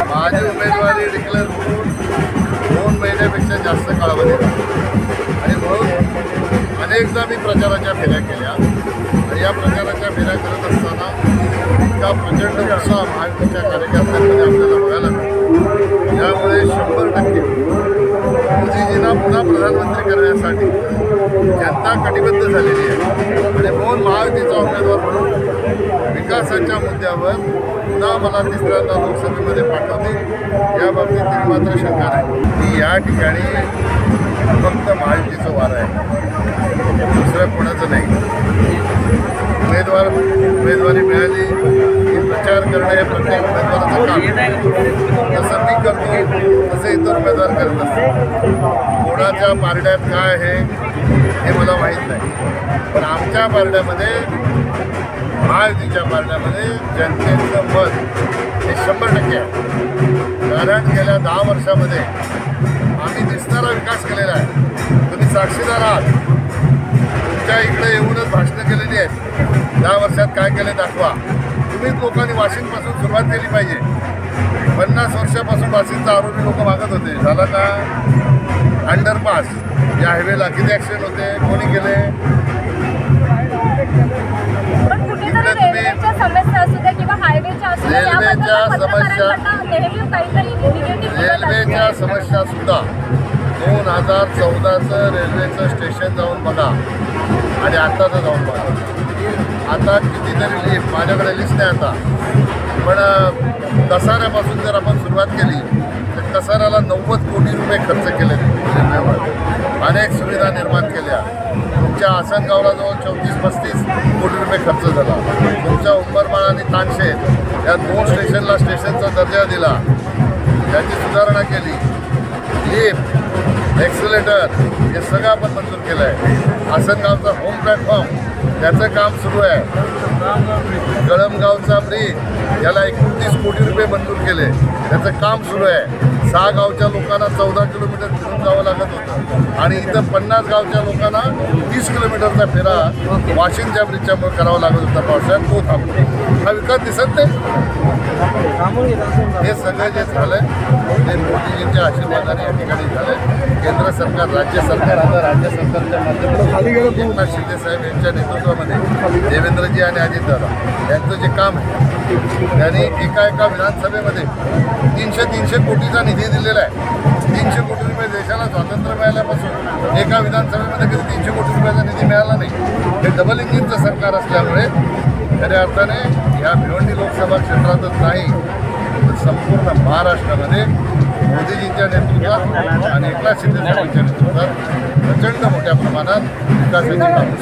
माझी उमेदवारी डिक्लेअर करून 2 महिन्यापेक्षा जास्त कालावधी आणि म्हणून अनेकदा मी प्रचाराच्या फेऱ्या केल्या आणि या प्रचाराच्या फेऱ्या करत असताना इतका प्रचंड उत्साह महायुतीच्या कार्यकर्त्यांमध्ये आपल्याला बघायला मिळतो। यामुळे 100% मोदीजींना पुन्हा प्रधानमंत्री करण्यासाठी जनता कटिबद्ध झालेली आहे आणि म्हणून महायुतीचा उमेदवार म्हणून विकासाच्या मुद्द्यावर पुन्हा मला तिसऱ्यांदा लोकसभेमध्ये पाठवतील याबाबतीत मात्र शंका नाही की या ठिकाणी फक्त महायुतीचं वार आहे, दुसरं कोणाचं नाही। उमेदवारी मिळाली की प्रचार करणं हे प्रत्येक उमेदवाराचं काम, जसं मी करतो तसे इतर उमेदवार करत असतात। कोणाच्या पारड्यात काय आहे हे मला माहीत नाही, पण आमच्या पारड्यामध्ये महायुतीच्या पारड्यामध्ये जनतेचं मत हे 100% आहे। कारण गेल्या 10 वर्षामध्ये आम्ही दिसणारा विकास केलेला आहे। तुम्ही साक्षीदार आहात, तुमच्या इकडे येऊनच भाषणं केलेली आहेत। 10 वर्षात काय केले दाखवा। तुम्हीच लोकांनी वाशिंदपासून सुरुवात केली पाहिजे। 50 वर्षापासून वाशिंदचा आरोपी लोक मागत होते, झाला का? अंडरपास या हायवेला किती ॲक्सिडेंट होते, कोणी केले? रेल्वेच्या समस्या सुद्धा 2014चं रेल्वेचं स्टेशन जाऊन बघा आणि आत्ताचं जाऊन बघा। आता कितीतरी लिफ्ट, माझ्याकडे लिस्ट नाही आता, पण कसाऱ्यापासून जर आपण सुरुवात केली तर कसाऱ्याला 90 कोटी रुपये खर्च केले रेल्वेवर, अनेक सुविधा निर्माण केल्या। तुमच्या आसनगावला जवळ 34-35 कोटी रुपये खर्च झाला। तुमच्या उंबरमाळ आणि तानशेत या 2 स्टेशनला स्टेशनचा दर्जा दिला, त्याची सुधारणा केली। लिफ्ट, एक्सिलेटर हे सगळं आपण मंजूर केलं आहे। आसनगावचा होम प्लॅटफॉर्म त्याचं काम सुरू आहे। कळमगावचा ब्रिज याला 31 कोटी रुपये मंजूर केले, त्याचं काम सुरू आहे। 6 गावच्या लोकांना 14 किलोमीटर फिरून जावं लागत होतं आणि इथं 50 गावच्या लोकांना 30 किलोमीटरचा फेरा वाशिंदच्या ब्रिजच्यामुळे करावा लागत होता। पावसाळ्यात तो थांबतो, हा विकास दिसत नाही। हे सगळं जे झालं ते मोदीजींच्या आशीर्वादाने या ठिकाणी झालं। केंद्र सरकार, राज्य सरकार, आता राज्य सरकारच्या माध्यमातून एकनाथ शिंदे साहेब यांच्या नेतृत्वामध्ये देवेंद्रजी आणि अजितदादा यांचं जे काम आहे त्यांनी एका विधानसभेमध्ये 300 कोटीचा निधी दिलेला आहे। 300 कोटी रुपये देशाला स्वातंत्र्य मिळाल्यापासून एका विधानसभेमध्ये कधी 300 कोटी रुपयाचा निधी मिळाला नाही। हे डबल इंजिनचं सरकार असल्यामुळे खऱ्या अर्थाने या भिवंडी लोकसभा क्षेत्रातच नाही तर संपूर्ण महाराष्ट्रामध्ये मोदीजींच्या नेतृत्वात आणि एकनाथ शिंदे साहेबांच्या नेतृत्वात प्रचंड मोठ्या प्रमाणात विकासाची कामं